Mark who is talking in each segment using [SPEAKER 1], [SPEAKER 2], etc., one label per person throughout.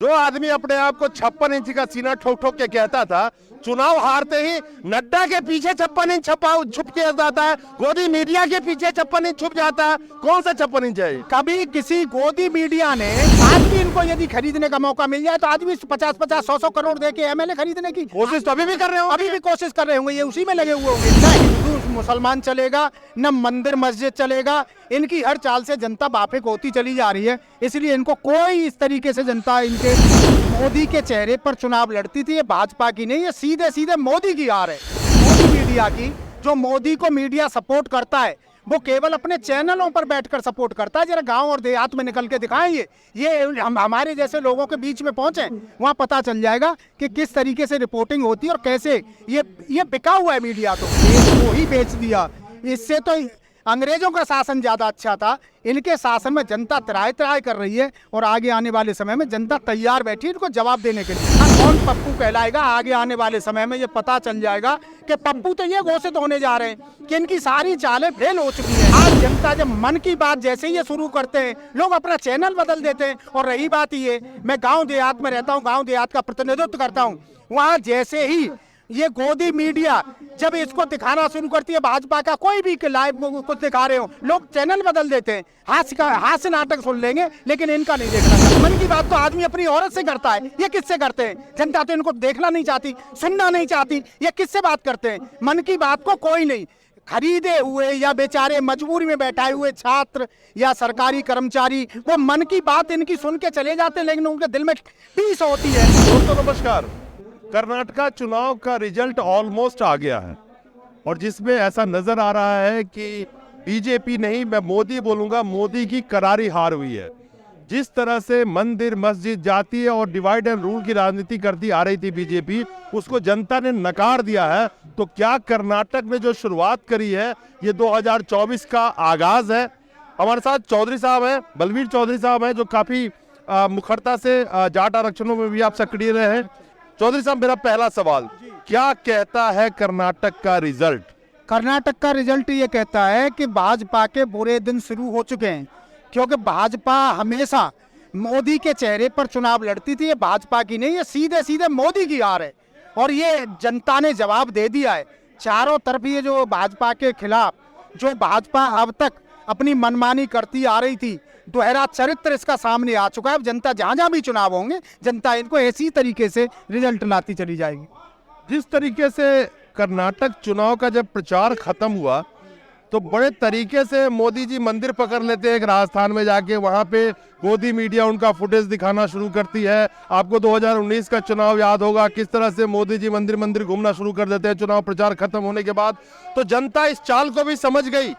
[SPEAKER 1] जो आदमी अपने आप को 56 इंच का सीना ठोक ठोक के कहता था, चुनाव हारते ही नड्डा के पीछे 56 इंच छुप के जाता है, गोदी मीडिया के पीछे 56 इंच छुप जाता है। कौन सा 56 इंच है?
[SPEAKER 2] कभी किसी गोदी मीडिया ने आज भी इनको यदि खरीदने का मौका मिल जाए तो आज भी 50-50, 100-100 करोड़ देके एमएलए खरीदने की
[SPEAKER 1] कोशिश तो अभी भी कर रहे हो।
[SPEAKER 2] अभी भी कोशिश कर रहे होंगे, ये उसी में लगे हुए होंगे। न हिंदू मुसलमान चलेगा, न मंदिर मस्जिद चलेगा। इनकी हर चाल से जनता बाफे को होती चली जा रही है, इसलिए इनको कोई इस तरीके से जनता इनके मोदी के चेहरे पर चुनाव लड़ती थी, ये भाजपा की नहीं, ये सीधे सीधे मोदी की हार है। मोदी मीडिया की, जो मोदी को मीडिया सपोर्ट करता है वो केवल अपने चैनलों पर बैठकर सपोर्ट करता है। जरा गांव और देहात में निकल के दिखाएं, ये हमारे जैसे लोगों के बीच में पहुंचे, वहां पता चल जाएगा कि किस तरीके से रिपोर्टिंग होती है और कैसे ये बिका हुआ है मीडिया। तो देश को ही बेच दिया। इससे तो अंग्रेजों का शासन ज्यादा अच्छा था। इनके शासन में जनता त्राय त्राय कर रही है और आगे आने वाले समय में जनता तैयार बैठी है इनको जवाब देने के लिए। कौन पप्पू कहलाएगा आगे आने वाले समय में ये पता चल जाएगा कि पप्पू तो ये घोषित होने जा रहे हैं कि इनकी सारी चालें फेल हो चुकी है। आज जनता जब मन की बात जैसे ये शुरू करते हैं, लोग अपना चैनल बदल देते हैं। और रही बात ये, मैं गाँव देहात में रहता हूँ, गाँव देहात का प्रतिनिधित्व करता हूँ, वहाँ जैसे ही ये गोदी मीडिया जब इसको दिखाना शुरू करती है, भाजपा का कोई भी लाइव कुछ दिखा रहे हो, लोग चैनल बदल देते हैं। हास्य नाटक सुन लेंगे, लेकिन इनका नहीं देखना। मन की बात तो आदमी अपनी औरत से करता है, ये किससे करते हैं? जनता तो इनको देखना नहीं चाहती, सुनना नहीं चाहती, ये किससे बात करते हैं? मन की बात को कोई नहीं। खरीदे हुए या बेचारे मजबूरी में बैठाए हुए छात्र या सरकारी कर्मचारी, वो मन की बात इनकी सुन के चले जाते हैं, लेकिन उनके दिल में पीस होती है।
[SPEAKER 1] दोस्तों नमस्कार। कर्नाटका चुनाव का रिजल्ट ऑलमोस्ट आ गया है और जिसमें ऐसा नजर आ रहा है कि बीजेपी नहीं, मैं मोदी बोलूंगा, मोदी की करारी हार हुई है। जिस तरह से मंदिर मस्जिद जातीय और डिवाइड एंड रूल की राजनीति करती आ रही थी बीजेपी, उसको जनता ने नकार दिया है। तो क्या कर्नाटक में जो शुरुआत करी है ये 2024 का आगाज है? हमारे साथ चौधरी साहब हैं, बलवीर चौधरी साहब हैं, जो काफी मुखरता से जाट आरक्षणों में भी आप सक्रिय रहे हैं। चौधरी साहब, मेरा पहला सवाल, क्या कहता है कर्नाटक का रिजल्ट?
[SPEAKER 2] कर्नाटक का रिजल्ट ये कहता है कि भाजपा के बुरे दिन शुरू हो चुके हैं, क्योंकि भाजपा हमेशा मोदी के चेहरे पर चुनाव लड़ती थी। ये भाजपा की नहीं, ये सीधे सीधे मोदी की हार है और ये जनता ने जवाब दे दिया है। चारों तरफ ये जो भाजपा के खिलाफ, जो भाजपा अब तक अपनी मनमानी करती आ रही थी, दोहरा चरित्र इसका सामने आ चुका है। अब जनता जहां जहां भी चुनाव होंगे, जनता इनको ऐसी तरीके से रिजल्ट लाती चली जाएगी।
[SPEAKER 1] जिस तरीके से कर्नाटक चुनाव का जब प्रचार खत्म हुआ तो बड़े तरीके से मोदी जी मंदिर पकड़ लेते हैं राजस्थान में जाके, वहां पे गोदी मीडिया उनका फुटेज दिखाना शुरू करती है। आपको 2019 का चुनाव याद होगा, किस तरह से मोदी जी मंदिर मंदिर घूमना शुरू कर देते हैं चुनाव प्रचार खत्म होने के बाद। तो जनता इस चाल को भी समझ गई।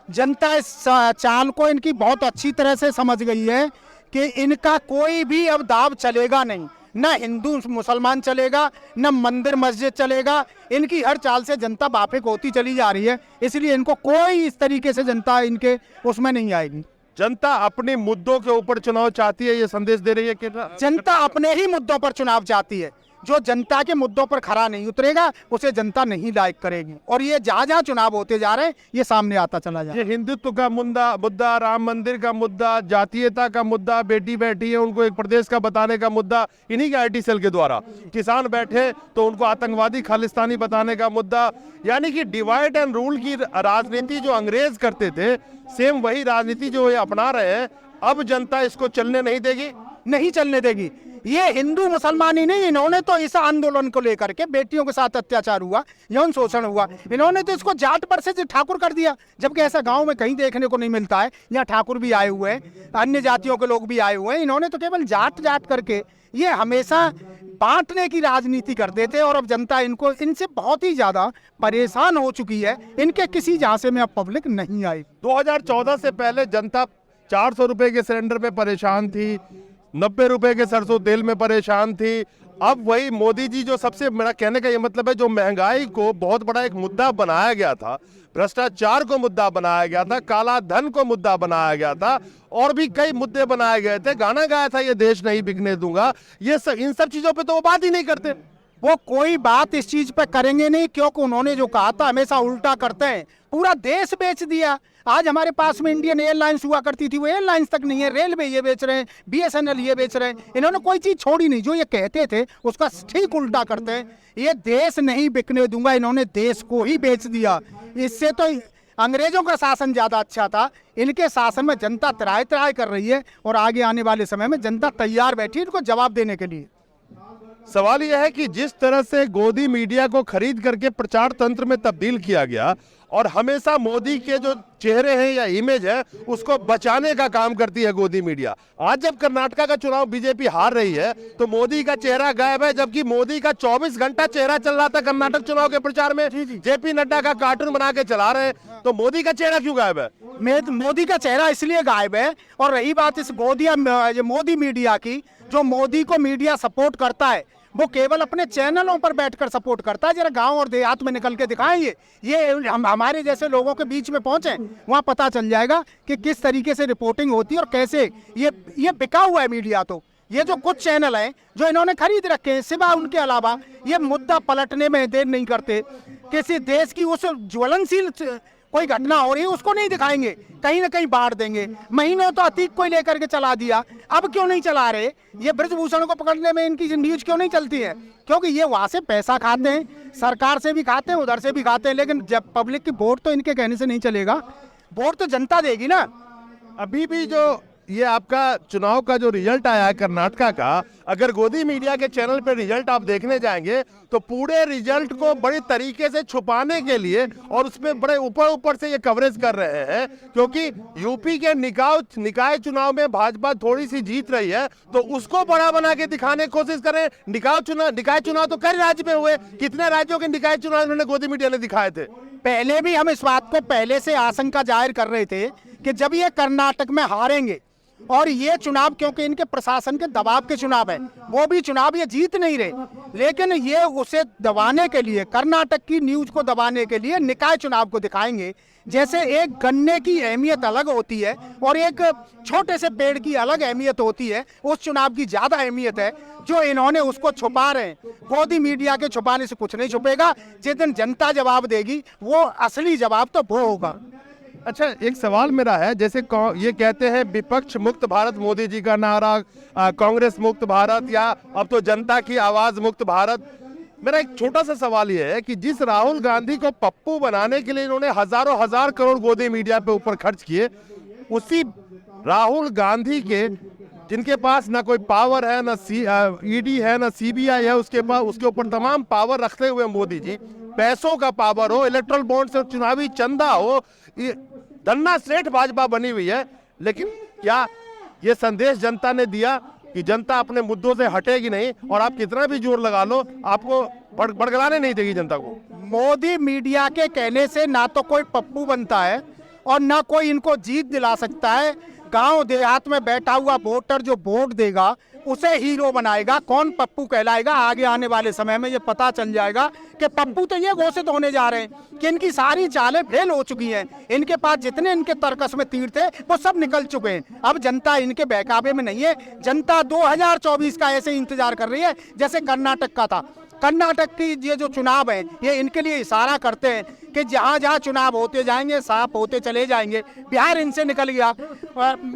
[SPEAKER 2] जनता इस चाल को इनकी बहुत अच्छी तरह से समझ गई है कि इनका कोई भी अब दाव चलेगा नहीं, न हिंदू मुसलमान चलेगा, न मंदिर मस्जिद चलेगा। इनकी हर चाल से जनता बाफे को होती चली जा रही है, इसलिए इनको कोई इस तरीके से जनता इनके उसमें नहीं आएगी।
[SPEAKER 1] जनता अपने मुद्दों के ऊपर चुनाव चाहती है, ये संदेश दे रही है कि
[SPEAKER 2] जनता अपने ही मुद्दों पर चुनाव चाहती है। जो जनता के मुद्दों पर खरा नहीं उतरेगा उसे जनता नहीं करेगी, और ये जहाँ जहाँ चुनाव होते जा रहे हैं ये सामने आता चला जा रहा है।
[SPEAKER 1] ये हिंदुत्व का मुद्दा, राम मंदिर का मुद्दा, जातीयता का मुद्दा, बेटी बैठी है उनको एक प्रदेश का बताने का मुद्दा, इन्हीं के आईटी सेल के द्वारा किसान बैठे तो उनको आतंकवादी खालिस्तानी बताने का मुद्दा, यानी कि डिवाइड एंड रूल की राजनीति जो अंग्रेज करते थे, सेम वही राजनीति जो ये अपना रहे हैं। अब जनता इसको चलने नहीं देगी,
[SPEAKER 2] नहीं चलने देगी। ये हिंदू मुसलमान ही नहीं, इन्होंने तो इस आंदोलन को लेकर के बेटियों के साथ अत्याचार हुआ, यौन शोषण हुआ, इन्होंने तो इसको जाट पर से ठाकुर कर दिया, जबकि ऐसा गांव में कहीं देखने को नहीं मिलता है। यहाँ ठाकुर भी आए हुए हैं, अन्य जातियों के लोग भी आए हुए हैं, इन्होंने तो केवल जाट जाट करके ये हमेशा बांटने की राजनीति करते थे। और अब जनता इनसे बहुत ही ज्यादा परेशान हो चुकी है, इनके किसी झांसे में अब पब्लिक नहीं आई।
[SPEAKER 1] 2014 से पहले जनता 400 रुपए के सिलेंडर पे परेशान थी, 90 रुपए के सरसों तेल में परेशान थी। अब वही मोदी जी, जो सबसे, मेरा कहने का ये मतलब है, जो महंगाई को बहुत बड़ा एक मुद्दा बनाया गया था, भ्रष्टाचार को मुद्दा बनाया गया था, काला धन को मुद्दा बनाया गया था, और भी कई मुद्दे बनाए गए थे, गाना गाया था ये देश नहीं बिकने दूंगा, इन सब चीजों पे तो वो बात ही नहीं करते।
[SPEAKER 2] वो कोई बात इस चीज पे करेंगे नहीं, क्योंकि उन्होंने जो कहा था हमेशा उल्टा करते हैं। पूरा देश बेच दिया। आज हमारे पास में इंडियन एयरलाइंस हुआ करती थी, वो एयरलाइंस तक नहीं है। रेलवे ये बेच रहे हैं, BSNL ये बेच रहे हैं। इन्होंने कोई चीज़ छोड़ी नहीं। जो ये कहते थे उसका ठीक उल्टा करते हैं। ये देश नहीं बिकने दूंगा, इन्होंने देश को ही बेच दिया। इससे तो अंग्रेजों का शासन ज़्यादा अच्छा था। इनके शासन में जनता त्राय त्राय कर रही है और आगे आने वाले समय में जनता तैयार बैठी है इनको जवाब देने के लिए।
[SPEAKER 1] सवाल यह है कि जिस तरह से गोदी मीडिया को खरीद करके प्रचार तंत्र में तब्दील किया गया और हमेशा मोदी के जो चेहरे हैं या इमेज है उसको बचाने का काम करती है गोदी मीडिया। आज जब कर्नाटका का चुनाव बीजेपी हार रही है तो मोदी का चेहरा गायब है, जबकि मोदी का 24 घंटा चेहरा चल रहा था कर्नाटक चुनाव के प्रचार में। JP नड्डा का कार्टून बना के चला रहे हैं, तो मोदी का चेहरा क्यों गायब है?
[SPEAKER 2] मोदी का चेहरा इसलिए गायब है। और रही बात इस मोदी मीडिया की, जो मोदी को मीडिया सपोर्ट करता है वो केवल अपने चैनलों पर बैठकर सपोर्ट करता है। जरा गांव और देहात में निकल के दिखाएं, ये हमारे जैसे लोगों के बीच में पहुंचे, वहां पता चल जाएगा कि किस तरीके से रिपोर्टिंग होती है और कैसे ये बिका हुआ है मीडिया। तो ये जो कुछ चैनल हैं जो इन्होंने खरीद रखे हैं, सिवा उनके अलावा ये मुद्दा पलटने में देर नहीं करते। किसी देश की उस ज्वलनशील कोई घटना हो रही है उसको नहीं दिखाएंगे, कहीं ना कहीं बांट देंगे। महीनों तो अतीक को लेकर के चला दिया, अब क्यों नहीं चला रहे? ये ब्रजभूषण को पकड़ने में इनकी न्यूज क्यों नहीं चलती है? क्योंकि ये वहां से पैसा खाते हैं, सरकार से भी खाते हैं, उधर से भी खाते हैं। लेकिन जब पब्लिक की वोट तो इनके कहने से नहीं चलेगा, वोट तो जनता देगी ना।
[SPEAKER 1] अभी भी जो ये आपका चुनाव का जो रिजल्ट आया है कर्नाटका का, अगर गोदी मीडिया के चैनल पे रिजल्ट आप देखने जाएंगे तो पूरे रिजल्ट को बड़ी तरीके से छुपाने के लिए और उसमें बड़े ऊपर से ये कवरेज कर रहे हैं, क्योंकि यूपी के निकाय चुनाव में भाजपा थोड़ी सी जीत रही है तो उसको बड़ा बना के दिखाने की कोशिश करें। निकाय चुनाव तो कई राज्य में हुए, कितने राज्यों के निकाय चुनाव इन्होंने गोदी मीडिया ने दिखाए थे?
[SPEAKER 2] पहले भी हम इस बात को पहले से आशंका जाहिर कर रहे थे कि जब ये कर्नाटक में हारेंगे और ये चुनाव, क्योंकि इनके प्रशासन के दबाव के चुनाव है, वो भी चुनाव ये जीत नहीं रहे, लेकिन ये उसे दबाने के लिए, कर्नाटक की न्यूज को दबाने के लिए निकाय चुनाव को दिखाएंगे। जैसे एक गन्ने की अहमियत अलग होती है और एक छोटे से पेड़ की अलग अहमियत होती है, उस चुनाव की ज्यादा अहमियत है। जो इन्होंने उसको छुपा रहे हैं, गोदी मीडिया के छुपाने से कुछ नहीं छुपेगा। जिस दिन जनता जवाब देगी वो असली जवाब तो वो होगा।
[SPEAKER 1] अच्छा, एक सवाल मेरा है, जैसे ये कहते हैं विपक्ष मुक्त भारत मोदी जी का नारा, कांग्रेस मुक्त भारत, या अब तो जनता की आवाज मुक्त भारत। मेरा एक छोटा सा सवाल ये है कि जिस राहुल गांधी को पप्पू बनाने के लिए इन्होंने हजारों हजार करोड़ गोदी मीडिया पे ऊपर खर्च किए, उसी राहुल गांधी के जिनके पास ना कोई पावर है, ना ED है, ना CBI है, उसके ऊपर तमाम पावर रखते हुए मोदी जी, पैसों का पावर हो, इलेक्ट्रल बॉन्ड से चुनावी चंदा हो, धन्ना सेठ भाजपा बनी हुई है। लेकिन क्या ये संदेश जनता ने दिया कि जनता अपने मुद्दों से हटेगी नहीं और आप कितना भी जोर लगा लो आपको बड़गलाने नहीं देगी जनता को?
[SPEAKER 2] मोदी मीडिया के कहने से ना तो कोई पप्पू बनता है और ना कोई इनको जीत दिला सकता है। गांव देहात में बैठा हुआ वोटर जो वोट देगा उसे हीरो बनाएगा। कौन पप्पू कहलाएगा आगे आने वाले समय में ये पता चल जाएगा कि पप्पू तो ये घोषित होने जा रहे हैं कि इनकी सारी चालें फेल हो चुकी हैं। इनके पास जितने इनके तर्कस में तीर थे वो सब निकल चुके हैं। अब जनता इनके बहकावे में नहीं है। जनता 2024 का ऐसे इंतजार कर रही है जैसे कर्नाटक का था। कर्नाटक की ये जो चुनाव है ये इनके लिए इशारा करते हैं कि जहाँ जहाँ चुनाव होते जाएंगे साफ होते चले जाएंगे। बिहार इनसे निकल गया,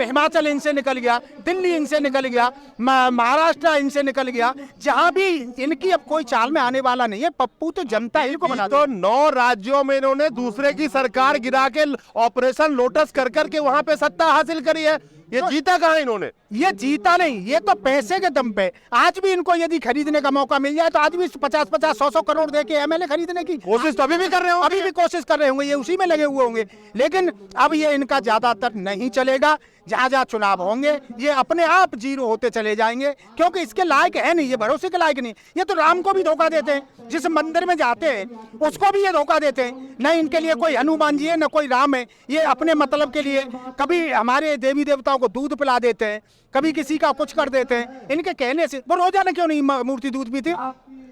[SPEAKER 2] हिमाचल इनसे निकल गया, दिल्ली इनसे निकल गया, महाराष्ट्र इनसे निकल गया। जहाँ भी इनकी अब कोई चाल में आने वाला नहीं है। पप्पू तो जनता इनको बना
[SPEAKER 1] तो 9 राज्यों में इन्होंने दूसरे की सरकार गिरा के ऑपरेशन लोटस कर करके वहां पे सत्ता हासिल करी है। ये जीता कहाँ इन्होंने?
[SPEAKER 2] ये जीता नहीं, ये तो पैसे के दम पे। आज भी इनको यदि खरीदने का मौका मिल जाए तो आज भी 50-50, 100-100 करोड़ देके MLA खरीदने की
[SPEAKER 1] कोशिश तो अभी भी कर रहे हो,
[SPEAKER 2] अभी भी कोशिश कर रहे होंगे, ये उसी में लगे हुए होंगे। लेकिन अब ये इनका ज्यादातर नहीं चलेगा। जहाँ जहाँ चुनाव होंगे ये अपने आप जीरो होते चले जाएंगे, क्योंकि इसके लायक है नहीं, ये भरोसे के लायक नहीं। ये तो राम को भी धोखा देते हैं, जिस मंदिर में जाते हैं उसको भी ये धोखा देते हैं। न इनके लिए कोई हनुमान जी है न कोई राम है। ये अपने मतलब के लिए कभी हमारे देवी देवताओं को दूध पिला देते हैं, कभी किसी का कुछ कर देते हैं। इनके कहने से वो रोजाना क्यों नहीं मूर्ति दूध पीती?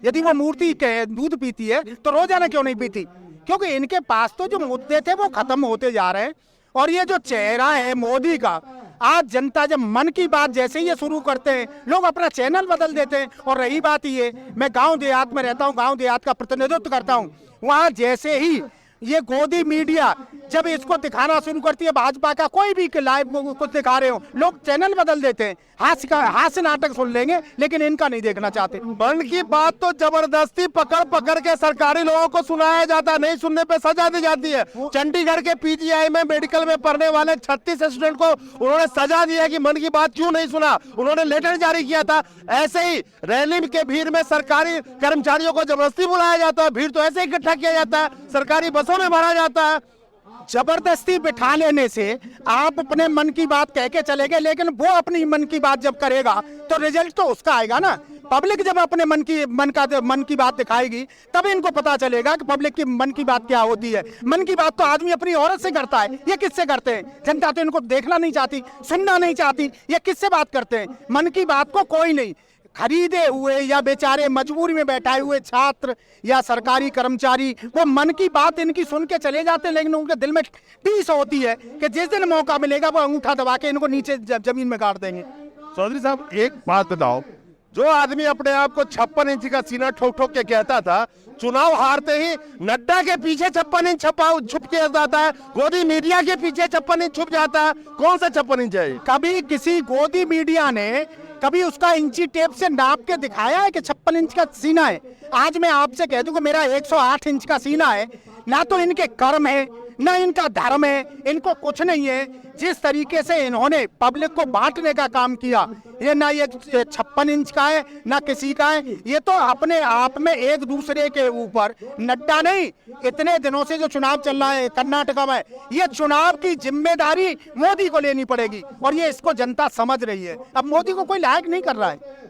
[SPEAKER 2] यदि वो मूर्ति दूध पीती है तो रोजाना क्यों नहीं पीती? क्योंकि इनके पास तो जो मुद्दे थे वो खत्म होते जा रहे हैं। और ये जो चेहरा है मोदी का, आज जनता जब मन की बात जैसे ही ये शुरू करते हैं लोग अपना चैनल बदल देते हैं। और रही बात ये, मैं गांव देहात में रहता हूं, गांव देहात का प्रतिनिधित्व करता हूं, वहां जैसे ही ये गोदी मीडिया जब इसको दिखाना शुरू करती है भाजपा का कोई भी लाइव कुछ दिखा रहे हो, लोग चैनल बदल देते हैं। हास्य नाटक सुन लेंगे लेकिन इनका नहीं देखना चाहते।
[SPEAKER 1] मन की बात तो जबरदस्ती पकड़ पकड़ के सरकारी लोगों को सुनाया जाता है, नहीं सुनने पे सजा दी जाती है। चंडीगढ़ के पीजीआई में मेडिकल में पढ़ने वाले 36 स्टूडेंट को उन्होंने सजा दी है कि मन की बात क्यों नहीं सुना, उन्होंने लेटर जारी किया था। ऐसे ही रैली के भीड़ में सरकारी कर्मचारियों को जबरदस्ती बुलाया जाता है, भीड़ तो ऐसे इकट्ठा किया जाता है, सरकारी बसों में भरा जाता है।
[SPEAKER 2] जबरदस्ती बिठा लेने से आप अपने मन की बात कह के चले गए, लेकिन वो अपनी मन की बात जब करेगा तो रिजल्ट तो उसका आएगा ना। पब्लिक जब अपने मन की बात दिखाएगी तब इनको पता चलेगा कि पब्लिक की मन की बात क्या होती है। मन की बात तो आदमी अपनी औरत से करता है, ये किससे करते हैं? जनता तो इनको देखना नहीं चाहती, सुनना नहीं चाहती, ये किससे बात करते हैं? मन की बात को कोई नहीं। खरीदे हुए या बेचारे मजबूरी में बैठाए हुए छात्र या सरकारी कर्मचारी वो मन की बात इनकी सुन के चले जाते हैं, लेकिन उनके दिल में टीस होती है कि जिस दिन मौका मिलेगा वो अंगूठा दबा के इनको नीचे जमीन में गाड़ देंगे।
[SPEAKER 1] चौधरी साहब एक बात बताओ, जो आदमी अपने आप को 56 इंच का सीना ठोक ठोक के कहता था, चुनाव हारते ही नड्डा के पीछे 56 इंच छुप के जाता है, गोदी मीडिया के पीछे 56 इंच छुप जाता है। कौन सा 56 इंच है?
[SPEAKER 2] कभी किसी गोदी मीडिया ने कभी उसका इंची टेप से नाप के दिखाया है कि 56 इंच का सीना है? आज मैं आपसे कह दूं कि मेरा 108 इंच का सीना है। ना तो इनके कर्म है, ना इनका धर्म है, इनको कुछ नहीं है। जिस तरीके से इन्होंने पब्लिक को बांटने का काम किया, ये ना ये 56 इंच का है ना किसी का है, ये तो अपने आप में एक दूसरे के ऊपर। नड्डा नहीं, इतने दिनों से जो चुनाव चल रहा है कर्नाटका में, ये चुनाव की जिम्मेदारी मोदी को लेनी पड़ेगी और ये इसको जनता समझ रही है। अब मोदी को कोई लायक नहीं कर रहा है,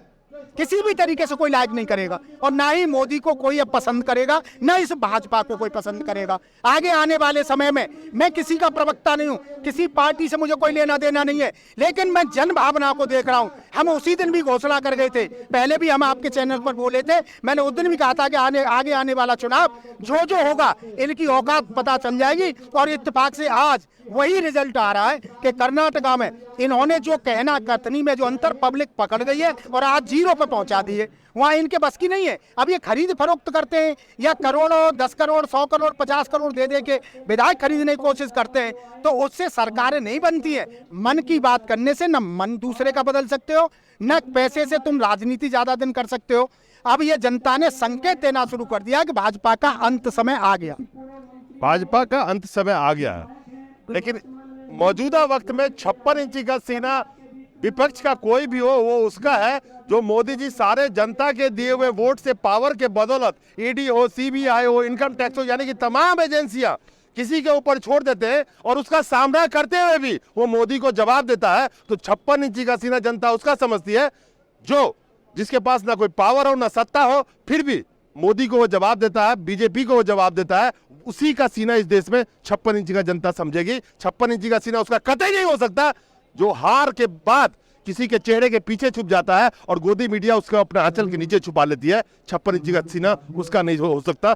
[SPEAKER 2] किसी भी तरीके से कोई लायक नहीं करेगा और ना ही मोदी को कोई अब पसंद करेगा, ना इस भाजपा को कोई पसंद करेगा। आगे आने वाले समय में मैं किसी का प्रवक्ता नहीं हूं, किसी पार्टी से मुझे कोई लेना देना नहीं है, लेकिन मैं जन भावना को देख रहा हूं। हम उसी दिन भी घोषणा कर गए थे, पहले भी हम आपके चैनल पर बोले थे, मैंने उस दिन भी कहा था कि आगे आने वाला चुनाव जो होगा इनकी औकात पता चल जाएगी। और इत्तेफाक से आज वही रिजल्ट आ रहा है कि कर्नाटका में इन्होंने जो कहना कथनी में जो अंतर पब्लिक पकड़ गई है और आज 0 पे पहुंचा दी है, वहां इनके बस की नहीं है। अब ये खरीद फरोख्त करते हैं या करोड़ों 10 करोड़ 100 करोड़ 50 करोड़ दे के विधायक खरीदने की कोशिश करते हैं, तो उससे सरकारें नहीं बनती है। मन की बात करने से न मन दूसरे का बदल सकते हो, न पैसे से तुम राजनीति ज्यादा दिन कर सकते हो। अब ये जनता ने संकेत देना शुरू कर दिया कि भाजपा का अंत समय आ गया।
[SPEAKER 1] भाजपा का अंत समय आ गया है, लेकिन मौजूदा वक्त में 56 इंची का सीना विपक्ष का कोई भी हो वो उसका है, जो मोदी जी सारे जनता के दिए हुए वोट से पावर के बदौलत ईडी हो, सीबीआई हो, इनकम टैक्स हो, यानी कि तमाम एजेंसियां किसी के ऊपर छोड़ देते हैं और उसका सामना करते हुए भी वो मोदी को जवाब देता है। तो 56 इंची का सीना जनता उसका समझती है जो जिसके पास ना कोई पावर हो ना सत्ता हो, फिर भी मोदी को वो जवाब देता है, बीजेपी को वो जवाब देता है। उसी का सीना इस देश में 56 इंची का जनता समझेगी। 56 इंची का सीना उसका कतई नहीं हो सकता जो हार के बाद किसी के चेहरे के पीछे छुप जाता है और गोदी मीडिया उसको अपने आंचल के नीचे छुपा लेती है। 56 इंची का सीना उसका नहीं हो सकता।